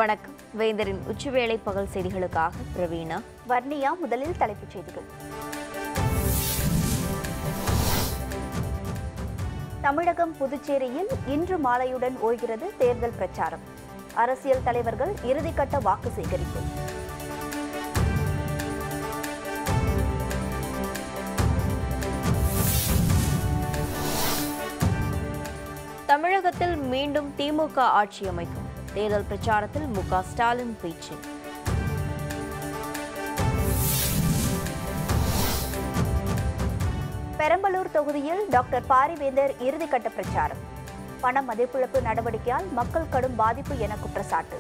வணக்கம். வேந்தரின் உச்சிவேளை பகல் செய்திகளுக்காக பிரவீணா, வர்ணியா. முதலில் தலைப்புச் செய்திகள். தமிழகம், புதுச்சேரியில் இன்று மாலையுடன் ஓய்கிறது தேர்தல் பிரச்சாரம். அரசியல் தலைவர்கள் இறுதிக்கட்ட வாக்கு சேகரிப்பு. தமிழகத்தில் மீண்டும் திமுக ஆட்சி அமைக்கும். தேர்தல் பிரச்சாரத்தில் மு.க. ஸ்டாலின் பேச்சு. பெரம்பலூர் தொகுதியில் டாக்டர் பாரிவேந்தர் இறுதிக்கட்ட பிரச்சாரம். பண மதிப்பிழப்பு நடவடிக்கையால் மக்கள் கடும் பாதிப்பு என குற்றச்சாட்டு.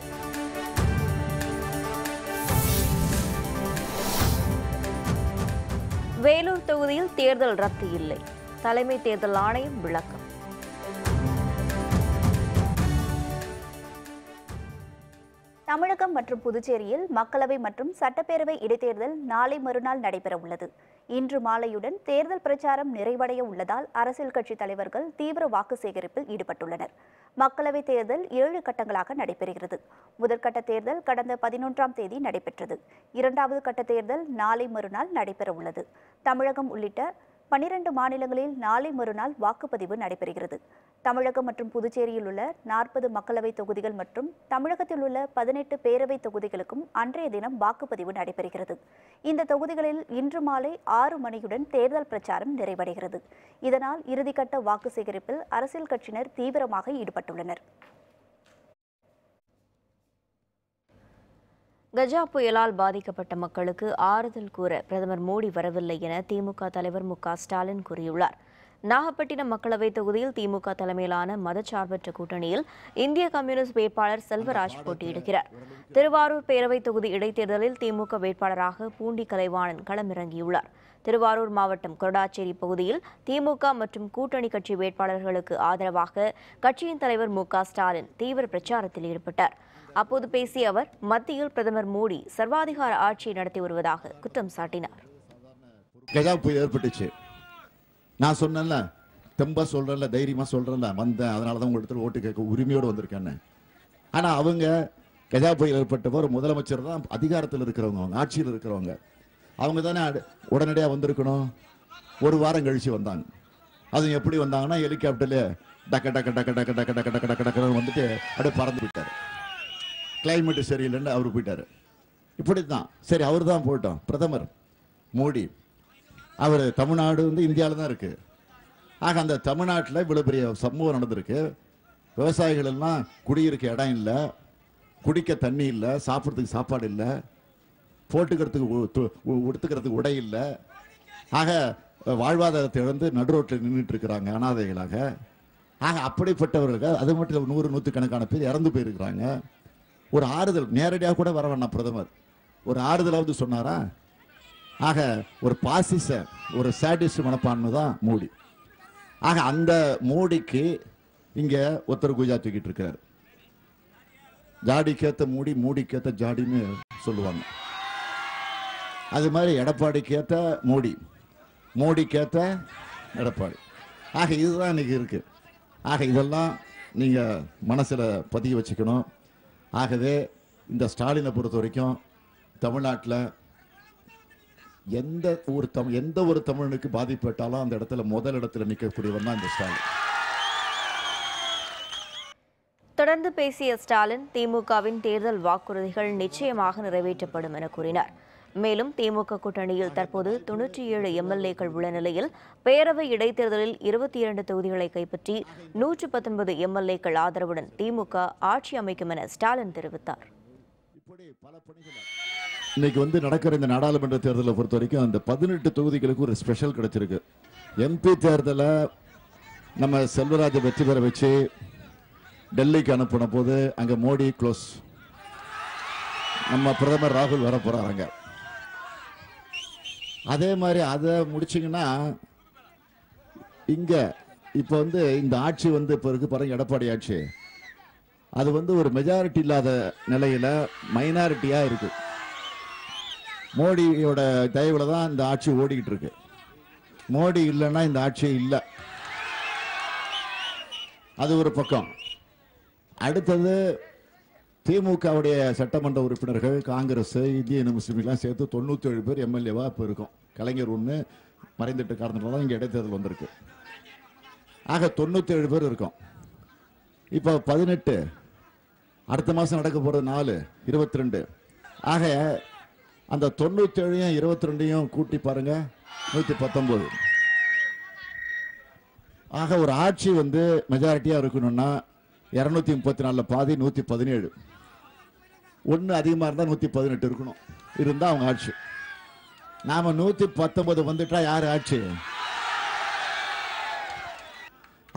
வேலூர் தொகுதியில் தேர்தல் ரத்து இல்லை. தலைமை தேர்தல் ஆணையம் விளக்கம். தமிழகம் மற்றும் புதுச்சேரியில் மக்களவை மற்றும் சட்டப்பேரவை இடைத்தேர்தல் நாளை மறுநாள் நடைபெற உள்ளது. இன்று மாலையுடன் தேர்தல் பிரச்சாரம் நிறைவடைய உள்ளதால் அரசியல் கட்சித் தலைவர்கள் தீவிர வாக்கு சேகரிப்பில் ஈடுபட்டுள்ளனர். மக்களவைத் தேர்தல் 7 கட்டங்களாக நடைபெறுகிறது. முதற்கட்ட தேர்தல் கடந்த 11ஆம் தேதி நடைபெற்றது. இரண்டாவது கட்ட தேர்தல் நாளை மறுநாள் நடைபெற உள்ளது. தமிழகம் உள்ளிட்ட 12 மாநிலங்களில் நாளை மறுநாள் வாக்குப்பதிவு நடைபெறுகிறது. தமிழகம் மற்றும் புதுச்சேரியில் உள்ள 40 மக்களவை தொகுதிகள் மற்றும் தமிழகத்தில் உள்ள 18 பேரவை தொகுதிகளுக்கும் அன்றைய தினம் வாக்குப்பதிவு நடைபெறுகிறது. இந்த தொகுதிகளில் இன்று மாலை 6 மணியுடன் தேர்தல் பிரச்சாரம் நிறைவடைகிறது. இதனால் இறுதிக்கட்ட வாக்கு சேகரிப்பில் அரசியல் கட்சியினர் தீவிரமாக ஈடுபட்டுள்ளனர். கஜா புயலால் பாதிக்கப்பட்ட மக்களுக்கு ஆறுதல் கூற பிரதமர் மோடி வரவில்லை என திமுக தலைவர் மு.க. ஸ்டாலின் கூறியுள்ளார். நாகப்பட்டினம் மக்களவைத் தொகுதியில் திமுக தலைமையிலான மதச்சார்பற்ற கூட்டணியில் இந்திய கம்யூனிஸ்ட் வேட்பாளர் செல்வராஜ் போட்டியிடுகிறார். திருவாரூர் பேரவைத் தொகுதி இடைத்தேர்தலில் திமுக வேட்பாளராக பூண்டி கலைவாணன் களமிறங்கியுள்ளார். திருவாரூர் மாவட்டம் கொரடாச்சேரி பகுதியில் திமுக மற்றும் கூட்டணி கட்சி வேட்பாளர்களுக்கு ஆதரவாக கட்சியின் தலைவர் மு.க. ஸ்டாலின் தீவிர பிரச்சாரத்தில் ஈடுபட்டார். அப்போது பேசிய அவர் மத்தியில் பிரதமர் மோடி சர்வாதிகார ஆட்சியை நடத்தி வருவதாக குற்றம் சாட்டினார். கஜா புயல் ஏற்பட்டுச்சு. நான் சொன்னேன்ல, தெம்பா சொல்றேன்ல, தைரியமா சொல்றேன்ல, வந்தேன், அதனாலதான் உங்க ஓட்டு கேட்க உரிமையோடு வந்திருக்கேன்னு. ஆனா அவங்க கஜா புயல் ஏற்பட்டப்போ ஒரு முதலமைச்சர் தான் அதிகாரத்தில் இருக்கிறவங்க, அவங்க ஆட்சியில் இருக்கிறவங்க, அவங்க தானே உடனடியாக வந்திருக்கணும். ஒரு வாரம் கழிச்சு வந்தாங்க. அது எப்படி வந்தாங்கன்னா ஹெலிகாப்டர்ல டக்க டக்க டக்க டக்க டக்க டக்க டக்க டக்க டக்க வந்துட்டு அப்படியே பறந்து போயிட்டாரு. கிளைமேட் சரியில்லைன்னு அவர் போயிட்டாரு. இப்படித்தான் சரி, அவர் தான் போட்டோம். பிரதமர் மோடி அவர் தமிழ்நாடு இந்தியாவில் தான் இருக்கு. ஆக அந்த தமிழ்நாட்டில் இவ்வளவு பெரிய சம்பவம் நடந்திருக்கு. விவசாயிகள் எல்லாம் குடியிருக்க இடம் இல்லை, குடிக்க தண்ணி இல்லை, சாப்பிட்றதுக்கு சாப்பாடு இல்லை, போட்டுக்கிறதுக்கு உடுத்துக்கிறதுக்கு உடை இல்லை. ஆக வாழ்வாதாரத்தை இழந்து நடுரோட்டில் நின்றுட்டு இருக்கிறாங்க அனாதைகளாக. ஆக அப்படிப்பட்டவர்கள் அது மட்டும் 100-100 பேர் இறந்து போயிருக்கிறாங்க. ஒரு ஆறுதல் நேரடியாக கூட வர வேண்டாம், பிரதமர் ஒரு ஆறுதலாவது சொன்னாரா? ஆக ஒரு பாசிச ஒரு சாடிஸ்ட் மனப்பான்மை தான் மோடி. ஆக அந்த மோடிக்கு இங்க ஒருத்தர் குஜா தூக்கிட்டு இருக்காரு. ஜாடிக்கேத்த மூடி, மூடிக்கேத்த ஜாடின்னு சொல்லுவாங்க. அது மாதிரி எடப்பாடிக்கேத்த மோடி, மோடிக்கேத்த எடப்பாடி. ஆக இதுதான் இன்னைக்கு இருக்கு. ஆக இதெல்லாம் நீங்க மனசுல பதிய வச்சுக்கணும். ஆகவே இந்த ஸ்டாலினை பொறுத்த வரைக்கும் தமிழ்நாட்டில் எந்த ஒரு தமிழனுக்கு பாதிப்பட்டாலும் அந்த இடத்துல முதல் இடத்துல நிற்கக்கூடியவன் தான் இந்த ஸ்டாலின். தொடர்ந்து பேசிய ஸ்டாலின் திமுகவின் தேர்தல் வாக்குறுதிகள் நிச்சயமாக நிறைவேற்றப்படும் என கூறினார். மேலும் திமுக கூட்டணியில் தற்போது 97 எம்எல்ஏக்கள் உள்ள நிலையில் பேரவை இடைத்தேர்தலில் 22 தொகுதிகளை கைப்பற்றி 119 எம்எல்ஏக்கள் ஆதரவுடன் திமுக ஆட்சி அமைக்கும் என ஸ்டாலின் தெரிவித்தார். இன்னைக்கு நடக்கிற இந்த நாடாளுமன்ற தேர்தலை பொறுத்த வரைக்கும் அந்த 18 தொகுதிகளுக்கு ஒரு ஸ்பெஷல் கிடைச்சிருக்கு. எம்பி தேர்தலை நம்ம செல்வராஜை வெற்றி பெற வச்சு டெல்லிக்கு அனுப்பின போது அங்க மோடி க்ளோஸ், நம்ம பிரதமர் ராகுல் வர போறாங்க. அதே மாதிரி அதை முடிச்சிங்கன்னா இங்க இப்போ இந்த ஆட்சி இப்போ இருக்கு பாருங்க, எடப்பாடி ஆட்சி. அது ஒரு மெஜாரிட்டி இல்லாத நிலையில மைனாரிட்டியா இருக்கு. மோடியோட தயவுல தான் இந்த ஆட்சி ஓடிக்கிட்டு இருக்கு. மோடி இல்லைன்னா இந்த ஆட்சி இல்லை. அது ஒரு பக்கம். அடுத்தது திமுகவுடைய சட்டமன்ற உறுப்பினர்கள், காங்கிரஸ், இந்திய முஸ்லீம்லாம் சேர்த்து 97 பேர் எம்எல்ஏவா இப்போ இருக்கும். கலைஞர் ஒன்று மறைந்துட்ட காரணத்தினால தான் இங்கே இடைத்தேர்தல் வந்திருக்கு. ஆக 97 பேர் இருக்கும். இப்போ 18, அடுத்த மாதம் நடக்க போகிறது 4, 22. ஆக அந்த 97 22 கூட்டி பாருங்க, 119. ஆக ஒரு ஆட்சி வந்து மெஜாரிட்டியாக இருக்கணும்னா 234 பாதி 117, ஒன்று அதிகமாக இருந்தால் 118 இருக்கணும். இருந்தால் அவங்க ஆட்சி. நாம 119 வந்துட்டா யார் ஆட்சி?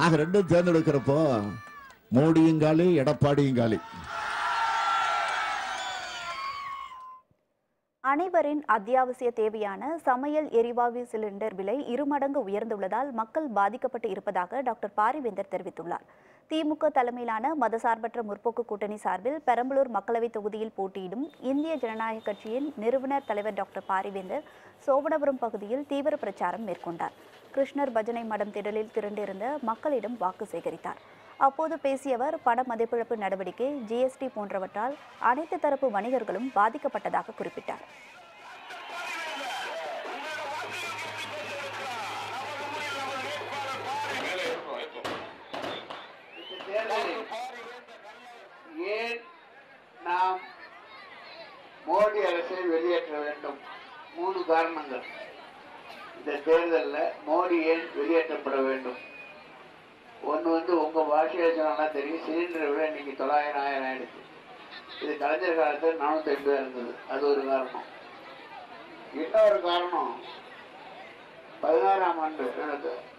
ஆக ரெண்டும் தேர்ந்தெடுக்கிறப்போ மோடியும் காலி, எடப்பாடியும் காலி. அனைவரின் அத்தியாவசிய தேவையான சமையல் எரிவாயு சிலிண்டர் விலை 2 மடங்கு உயர்ந்துள்ளதால் மக்கள் பாதிக்கப்பட்டு இருப்பதாக டாக்டர் பாரிவேந்தர் தெரிவித்துள்ளார். திமுக தலைமையிலான மதசார்பற்ற முற்போக்கு கூட்டணி சார்பில் பெரம்பலூர் மக்களவைத் தொகுதியில் போட்டியிடும் இந்திய ஜனநாயக கட்சியின் நிறுவனர் தலைவர் டாக்டர் பாரிவேந்தர் சோபனபுரம் பகுதியில் தீவிர பிரச்சாரம் மேற்கொண்டார். கிருஷ்ணர் பஜனை மடம் திடலில் திரண்டிருந்த மக்களிடம் வாக்கு சேகரித்தார். அப்போது பேசிய அவர், பண மதிப்பிழப்பு நடவடிக்கை, ஜிஎஸ்டி போன்றவற்றால் அனைத்து தரப்பு வணிகர்களும் பாதிக்கப்பட்டதாக குறிப்பிட்டார். ஏன் நாம் மோடி அரசை வெளியேற்ற வேண்டும்? 3 காரணங்கள். இந்த தேர்தலில் மோடி ஏன் வெளியேற்றப்பட வேண்டும்? ஒன்று வந்து உங்க பாஷையில சொன்னா தெரியும், சிலிண்டரை விட இன்னைக்கு 900 1000 ஆயிடுச்சு. இது கலைஞர் காலத்தில் 450 இருந்தது. அது ஒரு காரணம். இன்னொரு காரணம், 16ஆம் ஆண்டு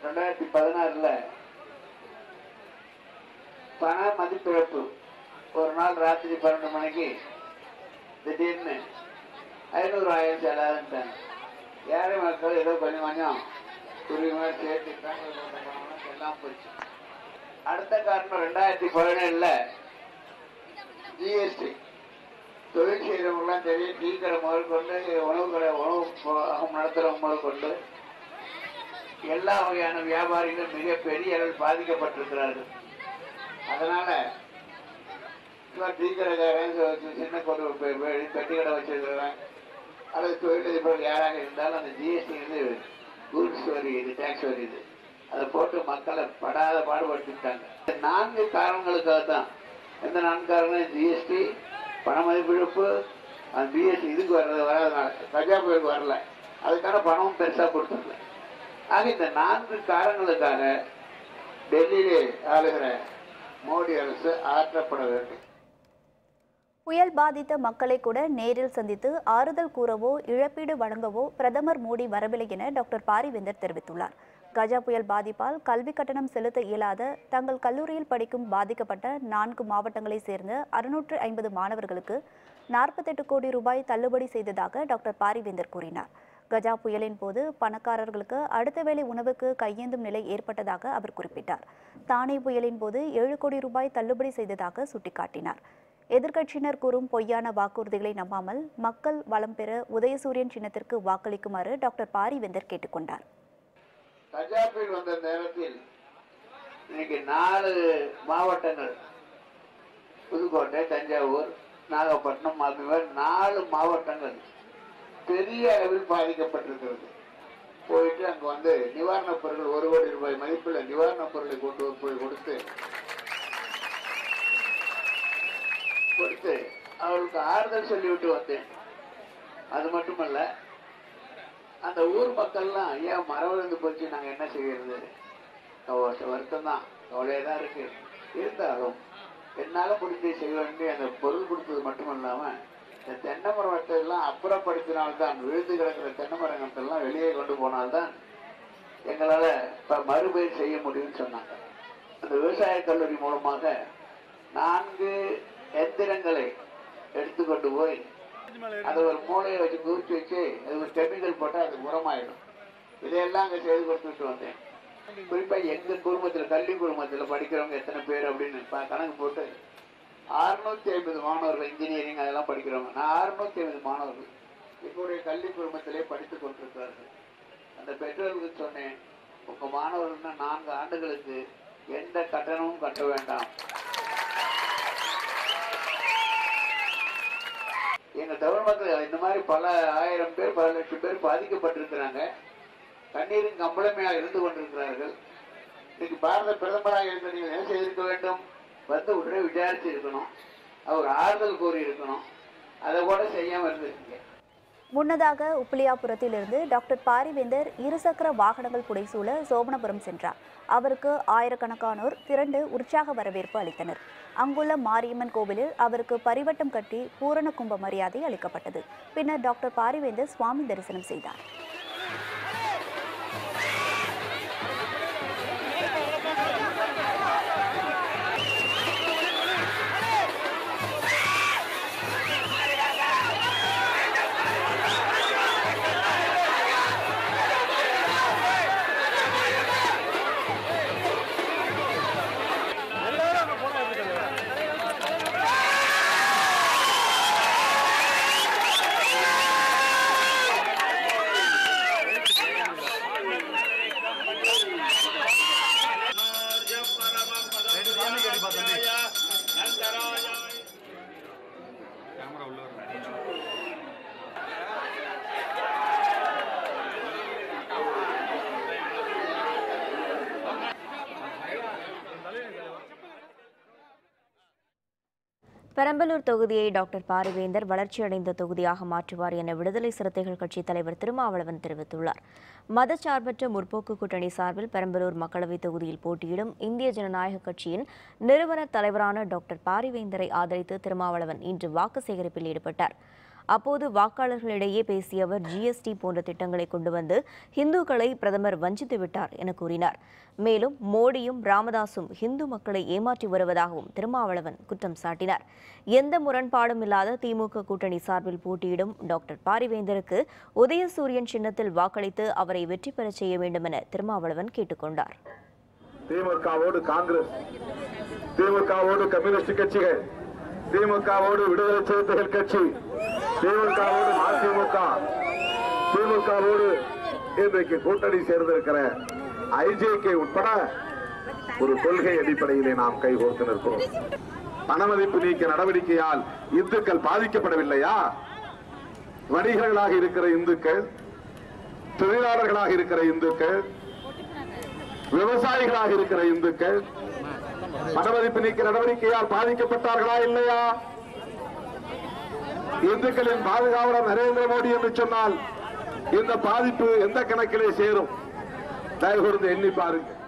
2016 பண மதிப்பிழப்பு. ஒரு நாள் ராத்திரி 12 மணிக்கு திடீர்னு 500 1000 செலாதுன்ட்டாங்க. ஏழை மக்கள் ஏதோ கொஞ்சம் துரிதமாக சேர்த்துட்டாங்க, எல்லாம் போச்சு. அடுத்த காரணம் 2017 ஜிஎஸ்டி. தொழில் செய்கிறவங்களாம் தெரியும், டீ கடை முதல் கொண்டு உணவு நடத்துகிறவங்க முதல் கொண்டு எல்லா வகையான வியாபாரிகளும் மிகப்பெரிய அளவில் பாதிக்கப்பட்டிருக்கிறார்கள். அதனால டீ கடைக்காரன் சின்ன பெட்டி கடை வச்சிருக்கிறவன் அல்லது தொழிலதிபர்கள் யாராக இருந்தாலும் அந்த ஜிஎஸ்டி வந்து கூட்ஸ் வரி, இது டேக்ஸ் வரி, இது அதை போட்டு மக்களை படாத பாடுபடுத்திட்டாங்க. 4 காரணங்களுக்காக தான். எந்த 4 காரணம்? ஜிஎஸ்டி, பண மதிப்பிழப்பு, அந்த பிஎஸ்டி இதுக்கு வராதனால, கஜா புயலுக்கு வரல, அதுக்கான பணமும் பெருசாக கொடுத்துருல. ஆக இந்த 4 காரணங்களுக்காக டெல்லியிலே ஆளுகிற மோடி அரசு ஆற்றப்பட வேண்டும். புயல் பாதித்த மக்களை கூட நேரில் சந்தித்து ஆறுதல் கூறவோ இழப்பீடு வழங்கவோ பிரதமர் மோடி வரவில்லை என டாக்டர் பாரிவேந்தர் தெரிவித்துள்ளார். கஜா புயல் பாதிப்பால் கல்வி கட்டணம் செலுத்த இயலாத தங்கள் கல்லூரியில் படிக்கும் பாதிக்கப்பட்ட 4 மாவட்டங்களைச் சேர்ந்த 650 மாணவர்களுக்கு 48 கோடி ரூபாய் தள்ளுபடி செய்ததாக டாக்டர் பாரிவேந்தர் கூறினார். கஜா புயலின் போது பணக்காரர்களுக்கு அடுத்த வேளை உணவுக்கு கையேந்தும் நிலை ஏற்பட்டதாக அவர் குறிப்பிட்டார். தானே புயலின் போது 7 கோடி ரூபாய் தள்ளுபடி செய்ததாக சுட்டிக்காட்டினார். எதிர்க்கட்சியினர் கூறும் பொய்யான வாக்குறுதிகளை நம்பாமல் மக்கள் வளம் பெற உதயசூரியன் சின்னத்திற்கு வாக்களிக்குமாறு டாக்டர் பாரிவேந்தர் கேட்டுக்கொண்டார். கஜா புயல் வந்த நேரத்தில் இன்னைக்கு 4 மாவட்டங்கள், புதுக்கோட்டை, தஞ்சாவூர், நாகப்பட்டினம், மதுரை, 4 மாவட்டங்கள் பெரிய அளவில் பாதிக்கப்பட்டிருக்கிறது. போயிட்டு அங்க வந்து நிவாரணப் பொருட்கள் 1 கோடி ரூபாய் மதிப்புள்ள நிவாரணப் பொருளை கொண்டு போய் கொடுத்து அவர்களுக்கு ஆறுதல் சொல்லிவிட்டு வந்தேன். அது மட்டுமல்ல, அந்த ஊர் மக்கள்லாம் ஏன் மரம் விழுந்து போச்சு, நாங்க என்ன செய்யறது, வருத்தம் தான், கவலையதான் இருக்கு. இருந்தாலும் என்னால முடிஞ்சு செய்ய வேண்டிய அந்த பொருள் கொடுத்தது மட்டுமல்லாம இந்த தென்னை மரத்தை எல்லாம் அப்புறப்படுத்தினால்தான், விழுந்து கிடக்கிற தென்னை மரங்கள்லாம் வெளியே கொண்டு போனால்தான் எங்களால இப்ப மறுபயிர் செய்ய முடியும்னு சொன்னாங்க. அந்த விவசாய கல்லூரி மூலமாக 4 எந்திரங்களை எடுத்துக்கொண்டு போய் அதை ஒரு மூளையை வச்சு குறிச்சு வச்சு அது ஒரு கெமிக்கல் போட்டால் அது உரமாயிடும். இதையெல்லாம் அங்கே செய்து கொடுத்துட்டு வந்தேன். குறிப்பா எங்க குடும்பத்தில், கல்வி குடும்பத்தில் படிக்கிறவங்க எத்தனை பேர் அப்படின்னு கணக்கு போட்டு 650 மாணவர்கள் இன்ஜினியரிங் அதெல்லாம் படிக்கிறவங்க. நான் 650 மாணவர்கள் என்னுடைய கல்வி குடும்பத்திலே படித்துக் கொண்டிருக்கிறார்கள். அந்த பெற்றோர்களுக்கு சொன்னேன், உங்க மாணவர்கள் 4 ஆண்டுகளுக்கு எந்த கட்டணமும் கட்ட வேண்டாம். எங்க தமிழ் மக்கள் இந்த மாதிரி பல ஆயிரம் பேர், பல லட்சம் பேர் பாதிக்கப்பட்டிருக்கிறாங்க. கண்ணீரின் கம்பளமையாக இருந்து கொண்டிருக்கிறார்கள். இன்னைக்கு பாரத பிரதமராக இருந்த நீங்கள் என்ன செய்திருக்க வேண்டும்? வந்து உடனே விசாரிச்சு இருக்கணும், அவர் ஆறுதல் கூறி இருக்கணும். அதை கூட செய்யாம இருந்திருக்கீங்க. முன்னதாக உப்பிலியாபுரத்திலிருந்து டாக்டர் பாரிவேந்தர் இருசக்கர வாகனங்கள் புடைசூழ சோமனபுரம் சென்றார். அவருக்கு ஆயிரக்கணக்கானோர் திரண்டு உற்சாக வரவேற்பு அளித்தனர். அங்குள்ள மாரியம்மன் கோவிலில் அவருக்கு பரிவட்டம் கட்டி பூரண கும்ப மரியாதை அளிக்கப்பட்டது. பின்னர் டாக்டர் பாரிவேந்தர் சுவாமி தரிசனம் செய்தார். பெரம்பலூர் தொகுதியை டாக்டர் பாரிவேந்தர் வளர்ச்சியடைந்த தொகுதியாக மாற்றுவார் என விடுதலை சிறுத்தைகள் கட்சித் தலைவர் திருமாவளவன் தெரிவித்துள்ளார். மதச்சார்பற்ற முற்போக்கு கூட்டணி சார்பில் பெரம்பலூர் மக்களவைத் தொகுதியில் போட்டியிடும் இந்திய ஜனநாயக கட்சியின் நிறுவனர் தலைவரான டாக்டர் பாரிவேந்தரை ஆதரித்து திருமாவளவன் இன்று வாக்கு சேகரிப்பில் ஈடுபட்டார். அப்போது வாக்காளர்களிடையே பேசிய அவர் ஜிஎஸ்டி போன்ற திட்டங்களை கொண்டு வந்து இந்துக்களை பிரதமர் வஞ்சித்து விட்டார் என கூறினார். மேலும் மோடியும் ராமதாசும் இந்து மக்களை ஏமாற்றி வருவதாகவும் திருமாவளவன் குற்றம் சாட்டினார். எந்த முரண்பாடும் இல்லாத திமுக கூட்டணி சார்பில் போட்டியிடும் டாக்டர் பாரிவேந்தருக்கு உதயசூரியன் சின்னத்தில் வாக்களித்து அவரை வெற்றி பெறச் செய்ய வேண்டும் என திருமாவளவன் கேட்டுக்கொண்டார். திமுகவோடு காங்கிரஸ், திமுகவோடு கம்யூனிஸ்ட் கட்சிகள், திமுகவோடு விடுதலை சிறுத்தைகள் கட்சி, திமுகவோடு மதிமுக, திமுகவோடு இன்றைக்கு கூட்டணி சேர்ந்திருக்கிற ஐஜேகே உட்பட ஒரு கொள்கை அடிப்படையிலே நாம் கைகோர்த்து நிற்கிறோம். பணமதிப்பு நீக்க நடவடிக்கையால் இந்துக்கள் பாதிக்கப்படவில்லையா? வணிகர்களாக இருக்கிற இந்துக்கள், தொழிலாளர்களாக இருக்கிற இந்துக்கள், விவசாயிகளாக இருக்கிற இந்துக்கள் பணமதிப்பு நீக்க நடவடிக்கையால் பாதிக்கப்பட்டார்களா இல்லையா? இந்துக்களின் பாதுகாவலர் நரேந்திர மோடி என்று சொன்னால் இந்த பாதிப்பு எந்த கணக்கிலே சேரும்? தயவுகூர்ந்து எண்ணி பாருங்கள்.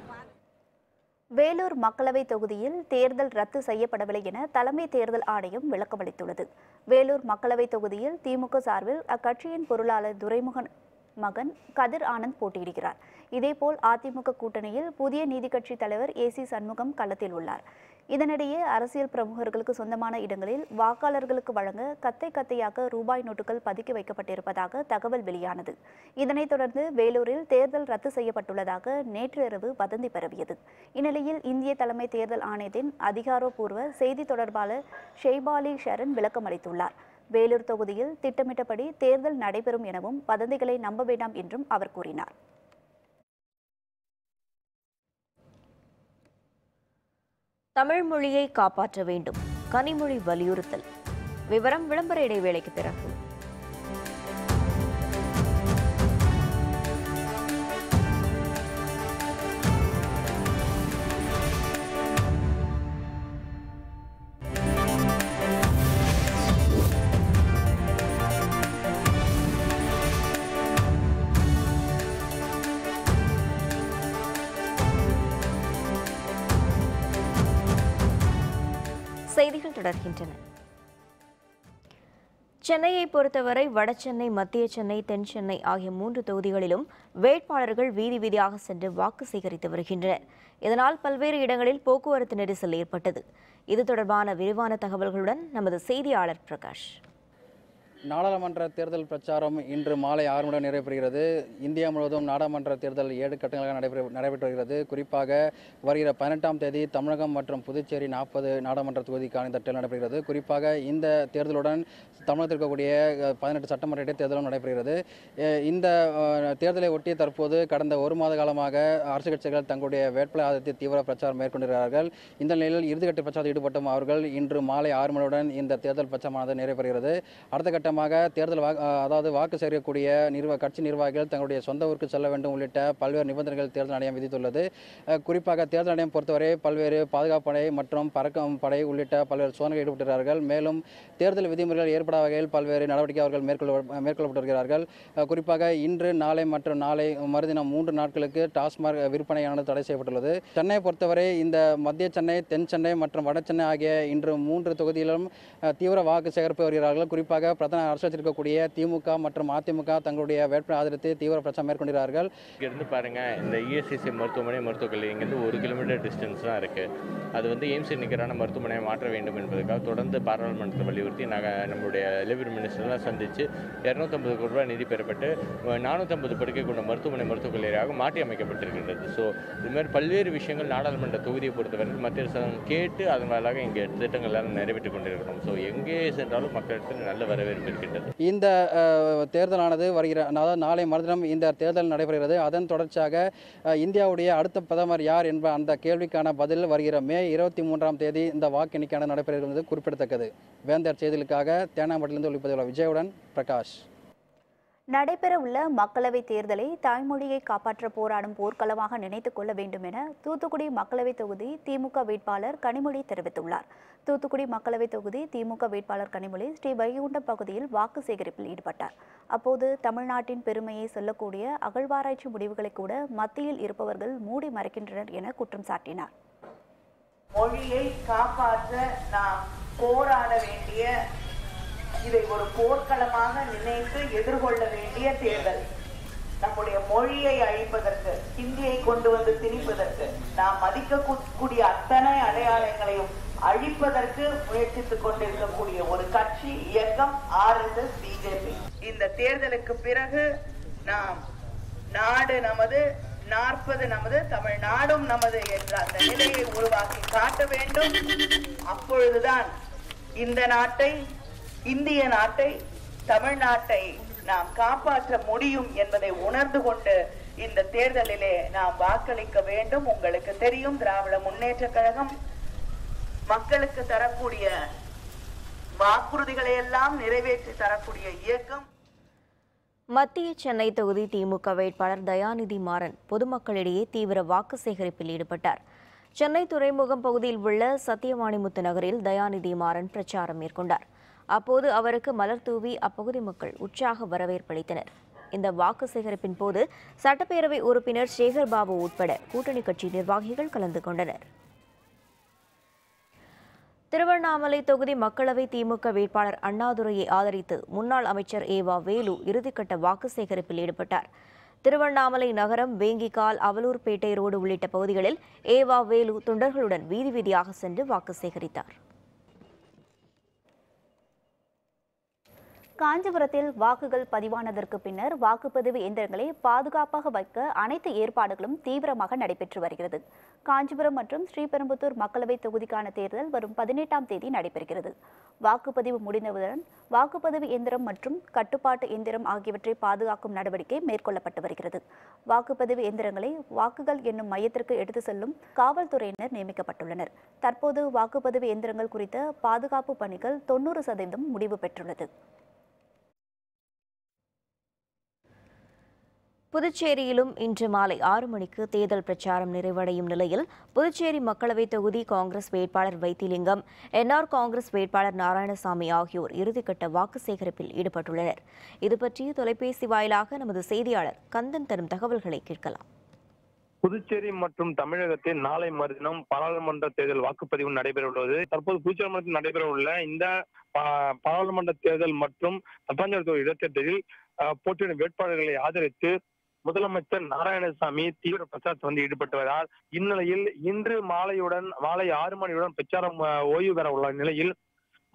வேலூர் மக்களவை தொகுதியில் தேர்தல் ரத்து செய்யப்படவில்லை என தலைமை தேர்தல் ஆணையம் விளக்கமளித்துள்ளது. வேலூர் மக்களவை தொகுதியில் திமுக சார்பில் அக்கட்சியின் பொருளாளர் துரைமுகன் மகன் கதிர் ஆனந்த் போட்டியிடுகிறார். இதேபோல் அதிமுக கூட்டணியில் புதிய நீதி கட்சி தலைவர் ஏசி சண்முகம் களத்தில் உள்ளார். இதனிடையே அரசியல் பிரமுகர்களுக்கு சொந்தமான இடங்களில் வாக்காளர்களுக்கு வழங்க கத்தை கத்தையாக ரூபாய் நோட்டுகள் பதுக்கி வைக்கப்பட்டிருப்பதாக தகவல் வெளியானது. இதனைத் தொடர்ந்து வேலூரில் தேர்தல் ரத்து செய்யப்பட்டுள்ளதாக நேற்று இரவு வதந்தி பரவியது. இந்நிலையில் இந்திய தலைமை தேர்தல் ஆணையத்தின் அதிகாரப்பூர்வ செய்தி தொடர்பாளர் ஷெய்பாலி ஷரன் விளக்கம் அளித்துள்ளார். வேலூர் தொகுதியில் திட்டமிட்டபடி தேர்தல் நடைபெறும் எனவும் வதந்திகளை நம்ப வேண்டாம் என்றும் அவர் கூறினார். தமிழ் மொழியை காப்பாற்ற வேண்டும், கனிமொழி வலியுறுத்தல். விவரம் விளம்பர இடைவேளைக்கு பிறகு. செய்திகள் தொடர்கின்றன. சென்னையை பொறுத்தவரை வடசென்னை, மத்திய சென்னை, தென் சென்னை ஆகிய 3 தொகுதிகளிலும் வேட்பாளர்கள் வீதி வீதியாக சென்று வாக்கு சேகரித்து வருகின்றனர். இதனால் பல்வேறு இடங்களில் போக்குவரத்து நெரிசல் ஏற்பட்டது. இது தொடர்பான விரிவான தகவல்களுடன் நமது செய்தியாளர் பிரகாஷ். நாடாளுமன்ற தேர்தல் பிரச்சாரம் இன்று மாலை 6 மணி நிறைவேறுகிறது. இந்தியா முழுவதும் நாடாளுமன்ற தேர்தல் 7 கட்டங்களாக நடைபெற்று வருகிறது. குறிப்பாக வருகிற 18ஆம் தேதி தமிழகம் மற்றும் புதுச்சேரி 40 நாடாளுமன்ற தொகுதிக்கான இந்த தேர்தல் நடைபெறுகிறது. குறிப்பாக இந்த தேர்தலுடன் தமிழகத்தில் இருக்கக்கூடிய 18 சட்டமன்ற இடைத்தேர்தலும் நடைபெறுகிறது. இந்த தேர்தலை ஒட்டி தற்போது கடந்த ஒரு மாத காலமாக அரசியல் கட்சிகள் தங்களுடைய வேட்பாளர் ஆதரத்தை தீவிர பிரச்சாரம் மேற்கொண்டிருக்கிறார்கள். இந்த நிலையில் இறுதிக்கட்ட பிரச்சாரத்தில் ஈடுபட்டும் அவர்கள் இன்று மாலை 6 மணியுடன் இந்த தேர்தல் பிரச்சாரமானது நிறைவேறுகிறது. அடுத்த கட்டமாக தேர்தல் வாக்கு சேரக்கூடிய கட்சி நிர்வாகிகள் தங்களுடைய சொந்த ஊருக்கு செல்ல வேண்டும் உள்ளிட்ட பல்வேறு நிபந்தனைகள் தேர்தல் ஆணையம் விதித்துள்ளது. குறிப்பாக தேர்தல் ஆணையம் பொறுத்தவரை பல்வேறு பாதுகாப்பு படை மற்றும் பறக்கும் படை உள்ளிட்ட பல்வேறு சோதனைகள் ஈடுபட்டுள்ளார்கள். மேலும் தேர்தல் விதிமுறைகள் ஏற்படாத வகையில் பல்வேறு நடவடிக்கை அவர்கள் மேற்கொள்ளப்பட்டு வருகிறார்கள். குறிப்பாக இன்று நாளை மற்றும் நாளை மறுதினம் 3 நாட்களுக்கு டாஸ்மாக் விற்பனையானது தடை செய்யப்பட்டுள்ளது. சென்னையை பொறுத்தவரை இந்த மத்திய சென்னை, தென் சென்னை மற்றும் வட சென்னை ஆகிய இன்று 3 தொகுதியிலும் தீவிர வாக்கு சேகரிப்பு வருகிறார்கள். குறிப்பாக பிரதான அரசு இருக்கக்கூடிய திமுக மற்றும் அதிமுக தங்களுடைய வேட்பாளர் ஆதரத்தை தீவிர பிரச்சாரம் மேற்கொண்டிருக்கிறார்கள். இங்கிருந்து பாருங்க, இந்த இஎஸ்சிசி மருத்துவமனை மருத்துவக் கல்லூரி இங்கிருந்து 1 கிலோமீட்டர் டிஸ்டன்ஸ் தான் இருக்கு. அது எய்ம்ஸ் நிகரான மருத்துவமனையை மாற்ற வேண்டும் என்பதற்காக தொடர்ந்து பாராளுமன்றத்தை வலியுறுத்தி நாங்கள் நம்மளுடைய லேபர் மினிஸ்டர்லாம் சந்தித்து 250 கோடி ரூபாய் நிதி பெறப்பட்டு 450 படுக்கை கொண்ட மருத்துவக் கல்லூரியாக மாற்றி அமைக்கப்பட்டிருக்கின்றது. ஸோ இதுமாதிரி பல்வேறு விஷயங்கள் நாடாளுமன்ற தொகுதியை பொறுத்தவரை மத்திய அரசாங்கம் கேட்டு அதன் மேலாக இங்கே திட்டங்கள் எல்லாம் நிறைவேற்றிக் கொண்டிருக்கிறோம். ஸோ எங்கே சென்றாலும் மக்களிடத்தில் நல்ல வரவேற்பு இருக்கின்றது. இந்த தேர்தலானது நாளை மறுதினம் இந்த தேர்தல் நடைபெறுகிறது. அதன் தொடர்ச்சியாக இந்தியாவுடைய அடுத்த பிரதமர் யார் என்ற அந்த கேள்விக்கான பதில் வருகிற மே 23ஆம் தேதி இந்த வாக்கு எண்ணிக்கையானது நடைபெறுகிறது குறிப்பிடத்தக்கது. வேந்தர் செய்திகளுக்காக தேனாம்பட்டிலிருந்து ஒளிப்பதிவாளர் விஜயுடன் பிரகாஷ். நடைபெறவுள்ள மக்களவைத் தேர்தலை தாய்மொழியை காப்பாற்ற போராடும் போர்க்களமாக நினைத்துக் கொள்ள வேண்டும் என தூத்துக்குடி மக்களவைத் தொகுதி திமுக வேட்பாளர் கனிமொழி தெரிவித்துள்ளார். தூத்துக்குடி மக்களவைத் தொகுதி திமுக வேட்பாளர் கனிமொழி ஸ்ரீ வைகுண்டம் பகுதியில் வாக்கு சேகரிப்பில் ஈடுபட்டார். அப்போது தமிழ்நாட்டின் பெருமையை சொல்லக்கூடிய அகழ்வாராய்ச்சி முடிவுகளை கூட மத்தியில் இருப்பவர்கள் மூடி மறைக்கின்றனர் என குற்றம் சாட்டினார். மொழியை காப்பாற்ற நாம் போராட வேண்டிய, இதை ஒரு போர்க்களமாக நினைத்து எதிர்கொள்ள வேண்டிய தேர்தல். நம்முடைய மொழியை அழிப்பதற்கு, ஹிந்தியை கொண்டு வந்து திணிப்பதற்கு, நாம் மதிக்கக்கூடிய அத்தனை அடையாளங்களையும் அழிப்பதற்கு முயற்சித்துக் கொண்டிருக்கக்கூடிய ஒரு கட்சி இயக்கம் RSS BJP. இந்த தேர்தலுக்கு பிறகு நாம் நாடு நமது, 40 நமது, தமிழ்நாடும் நமது என்ற அந்த நிலையை உருவாக்கி காட்ட வேண்டும். அப்பொழுதுதான் இந்த நாட்டை, இந்திய நாட்டை, தமிழ்நாட்டை நாம் காப்பாற்ற முடியும் என்பதை உணர்ந்து கொண்டு இந்த தேர்தலிலே நாம் வாக்களிக்க வேண்டும். உங்களுக்கு தெரியும், திராவிட முன்னேற்ற கழகம் மக்களுக்கு தரக்கூடிய வாக்குறுதிகளை எல்லாம் நிறைவேற்றி தரக்கூடிய இயக்கம். மத்திய சென்னை தொகுதி திமுக வேட்பாளர் தயாநிதி மாறன் பொதுமக்களிடையே தீவிர வாக்கு சேகரிப்பில் ஈடுபட்டார். சென்னை துறைமுகம் பகுதியில் உள்ள சத்தியவாணிமுத்து நகரில் தயாநிதி மாறன் பிரச்சாரம் மேற்கொண்டார். அப்போது அவருக்கு மலர் தூவி அப்பகுதி மக்கள் உற்சாக வரவேற்பளித்தனர். இந்த வாக்கு சேகரிப்பின் போது சட்டப்பேரவை உறுப்பினர் சேகர் பாபு உட்பட கூட்டணி கட்சி நிர்வாகிகள் கலந்து கொண்டனர். திருவண்ணாமலை தொகுதி மக்களவை திமுக வேட்பாளர் அண்ணாதுரையை ஆதரித்து முன்னாள் அமைச்சர் ஏவா வேலு இறுதிக்கட்ட வாக்கு சேகரிப்பில் ஈடுபட்டார். திருவண்ணாமலை நகரம், வேங்கிக்கால், அவலூர்பேட்டை ரோடு உள்ளிட்ட பகுதிகளில் ஏவா வேலு தொண்டர்களுடன் வீதி வீதியாக சென்று வாக்கு சேகரித்தார். காஞ்சிபுரத்தில் வாக்குகள் பதிவானதற்கு பின்னர் வாக்குப்பதிவு இயந்திரங்களை பாதுகாப்பாக வைக்க அனைத்து ஏற்பாடுகளும் தீவிரமாக நடைபெற்று வருகிறது. காஞ்சிபுரம் மற்றும் ஸ்ரீபெரும்புத்தூர் மக்களவை தொகுதிக்கான தேர்தல் வரும் 18ஆம் தேதி நடைபெறுகிறது. வாக்குப்பதிவு முடிந்தவுடன் வாக்குப்பதிவு இயந்திரம் மற்றும் கட்டுப்பாட்டு இயந்திரம் ஆகியவற்றை பாதுகாக்கும் நடவடிக்கை மேற்கொள்ளப்பட்டு வருகிறது. வாக்குப்பதிவு இயந்திரங்களை வாக்குகள் என்னும் மையத்திற்கு எடுத்து செல்லும் காவல்துறையினர் நியமிக்கப்பட்டுள்ளனர். தற்போது வாக்குப்பதிவு இயந்திரங்கள் குறித்த பாதுகாப்பு பணிகள் 90% முடிவு பெற்றுள்ளது. புதுச்சேரியிலும் இன்று மாலை 6 மணிக்கு தேர்தல் பிரச்சாரம் நிறைவடையும் நிலையில் புதுச்சேரி மக்களவைத் தொகுதி காங்கிரஸ் வேட்பாளர் வைத்திலிங்கம், என்ஆர் காங்கிரஸ் வேட்பாளர் நாராயணசாமி ஆகியோர் இறுதிக்கட்ட வாக்கு சேகரிப்பில் ஈடுபட்டுள்ளனர். இதுபற்றி தொலைபேசி வாயிலாக நமது செய்தியாளர் கந்தன் தரும் தகவல்களை கேட்கலாம். புதுச்சேரி மற்றும் தமிழகத்தில் நாளை மறுதினம் பாராளுமன்ற தேர்தல் வாக்குப்பதிவு நடைபெறவுள்ளது. தற்போது புதுச்சேரி மாநிலத்தில் நடைபெறவுள்ள இந்த பாராளுமன்ற தேர்தல் மற்றும் சட்டமன்ற இடைத்தேர்தலில் போட்டியிடும் வேட்பாளர்களை ஆதரித்து முதலமைச்சர் நாராயணசாமி தீவிர பிரச்சாரத்தில் ஈடுபட்டு வருகிறார். இந்நிலையில் இன்று மாலை 6 மணியுடன் பிரச்சாரம் ஓய்வு பெற உள்ள நிலையில்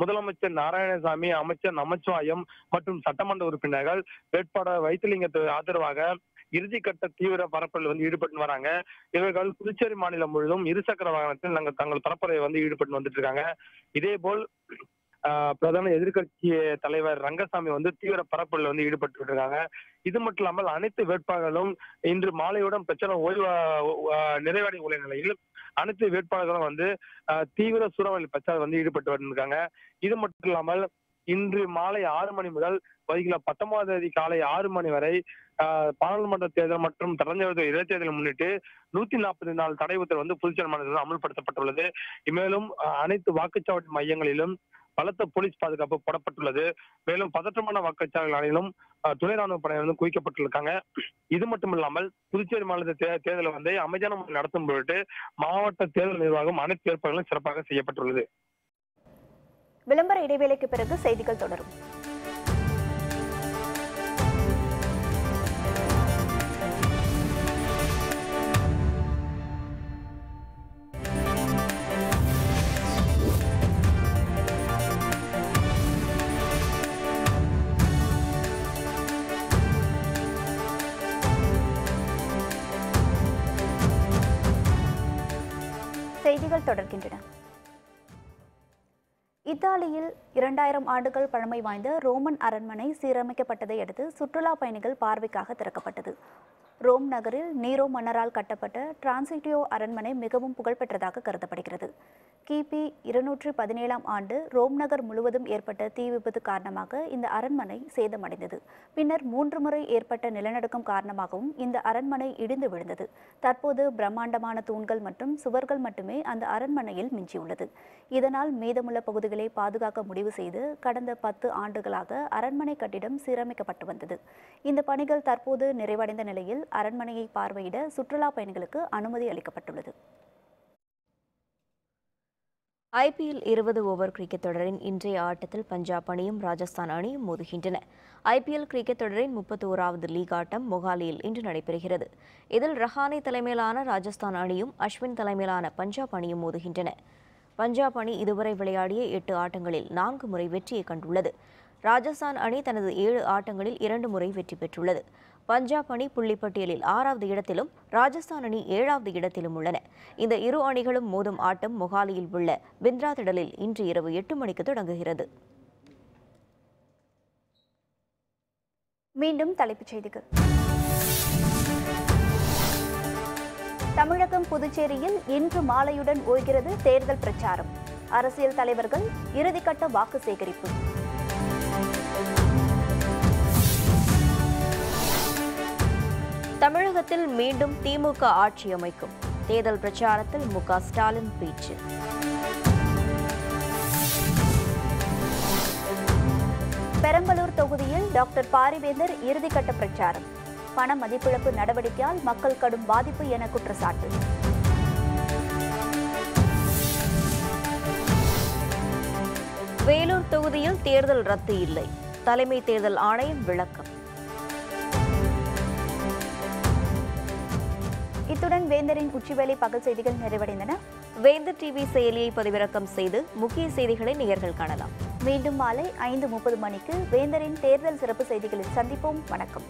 முதலமைச்சர் நாராயணசாமி, அமைச்சர் நமச்சிவாயம் மற்றும் சட்டமன்ற உறுப்பினர்கள் வேட்பாளர் வைத்திலிங்கத்துக்கு ஆதரவாக இறுதிக்கட்ட தீவிர பரப்புரையில் ஈடுபட்டு வராங்க. இவர்கள் புதுச்சேரி மாநிலம் முழுவதும் இருசக்கர வாகனத்தில் தங்கள் பரப்புரையை ஈடுபட்டு வந்துட்டு இருக்காங்க. இதே போல் பிரதான எதிர்கட்சி தலைவர் ரங்கசாமி தீவிர பரப்புரையில் ஈடுபட்டு இருக்காங்க. இது மட்டும் இல்லாமல் அனைத்து வேட்பாளர்களும் இன்று மாலையுடன் பிரச்சாரம் நிறைவடைய உள்ள நிலையில் அனைத்து வேட்பாளர்களும் தீவிர சூறாவளி பிரச்சாரம் ஈடுபட்டு வந்திருக்காங்க. இது மட்டும் இல்லாமல் இன்று மாலை 6 மணி முதல் வருகிற 19ஆம் தேதி காலை 6 மணி வரை பாராளுமன்ற தேர்தல் மற்றும் தடஞ்ச இடைத்தேர்தலை முன்னிட்டு 140 நாள் தடை உத்தரவு புதுச்சேரி மாநிலத்தில் அமல்படுத்தப்பட்டுள்ளது. மேலும் அனைத்து வாக்குச்சாவடி மையங்களிலும் பலத்த போலீஸ் பாதுகாப்பு போடப்பட்டுள்ளது. மேலும் பதற்றமான வாக்குச்சாவடிகளிலும் துணை ராணுவ படையினர் குவிக்கப்பட்டிருக்காங்க. இது மட்டும் இல்லாமல் புதுச்சேரி மாநில தேர்தலை அமைதியான முறையில் நடத்தும் பொருட்டு மாவட்ட தேர்தல் நிர்வாகம் அனைத்து ஏற்பாடுகளும் சிறப்பாக செய்யப்பட்டுள்ளது. விளம்பர இடைவேளைக்கு பிறகு செய்திகள் தொடரும். செய்திகள் தொடர்கின்றன. இத்தாலியில் 2000 ஆண்டுகள் பழமை வாய்ந்த ரோமன் அரண்மனை சீரமைக்கப்பட்டதை அடுத்து சுற்றுலா பயணிகள் பார்வைக்காக திறக்கப்பட்டது. ரோம் நகரில் நீரோ மன்னரால் கட்டப்பட்ட டிரான்சிட்டியோ அரண்மனை மிகவும் புகழ்பெற்றதாக கருதப்படுகிறது. கிபி 217ஆம் ஆண்டு ரோம் நகர் முழுவதும் ஏற்பட்ட தீ விபத்து காரணமாக இந்த அரண்மனை சேதமடைந்தது. பின்னர் 3 முறை ஏற்பட்ட நிலநடுக்கம் காரணமாகவும் இந்த அரண்மனை இடிந்து விழுந்தது. தற்போது பிரம்மாண்டமான தூண்கள் மற்றும் சுவர்கள் மட்டுமே அந்த அரண்மனையில் மிஞ்சியுள்ளது. இதனால் மீதமுள்ள பகுதிகளை பாதுகாக்க முடிவு செய்து கடந்த 10 ஆண்டுகளாக அரண்மனை கட்டிடம் சீரமைக்கப்பட்டு வந்தது. இந்த பணிகள் தற்போது நிறைவடைந்த நிலையில் அரண்மனையை பார்வையிட சுற்றுலா பயணிகளுக்கு அனுமதி அளிக்கப்பட்டுள்ளது. IPL 20 ஓவர் கிரிக்கெட் தொடரின் இன்றைய ஆட்டத்தில் பஞ்சாப் அணியும் ராஜஸ்தான் அணியும் மோதுகின்றன. IPL கிரிக்கெட் தொடரின் 31வது லீக் ஆட்டம் மொஹாலியில் இன்று நடைபெறுகிறது. இதில் ரஹானே தலைமையிலான ராஜஸ்தான் அணியும் அஸ்வின் தலைமையிலான பஞ்சாப் அணியும் மோதுகின்றன. பஞ்சாப் அணி இதுவரை விளையாடிய 8 ஆட்டங்களில் 4 முறை வெற்றியை கண்டுள்ளது. ராஜஸ்தான் அணி தனது 7 ஆட்டங்களில் 2 முறை வெற்றி பெற்றுள்ளது. பஞ்சாப் அணி புள்ளிப்பட்டியலில் 6வது இடத்திலும் ராஜஸ்தான் அணி 7வது இடத்திலும் உள்ளன. இந்த இரு அணிகளும் மோதும் ஆட்டம் மொஹாலியில் உள்ள பிந்த்ரா திடலில் இன்று இரவு 8 மணிக்கு தொடங்குகிறது. மீண்டும் தலைப்புச் செய்திகள். தமிழகம் புதுச்சேரியில் இன்று மாலையுடன் ஓய்கிறது தேர்தல் பிரச்சாரம். அரசியல் தலைவர்கள் இறுதிக்கட்ட வாக்கு சேகரிப்பு. தமிழகத்தில் மீண்டும் திமுக ஆட்சி அமைக்கும். தேர்தல் பிரச்சாரத்தில் மு.க. ஸ்டாலின் பேச்சு. பெரம்பலூர் தொகுதியில் டாக்டர் பாரிவேந்தர் இறுதிக்கட்ட பிரச்சாரம். பண மதிப்பிழப்பு நடவடிக்கையால் மக்கள் கடும் பாதிப்பு என குற்றச்சாட்டு. வேலூர் தொகுதியில் தேர்தல் ரத்து இல்லை. தலைமை தேர்தல் ஆணையம் விளக்கம். இத்துடன் வேந்தரின் உச்சிவேளை பகல் செய்திகள் நிறைவடைந்தன. வேந்தர் டிவி செயலியை பதிவிறக்கம் செய்து முக்கிய செய்திகளை நேயர்கள் காணலாம். மீண்டும் மாலை 5:30 மணிக்கு வேந்தரின் தேர்தல் சிறப்பு செய்திகளில் சந்திப்போம். வணக்கம்.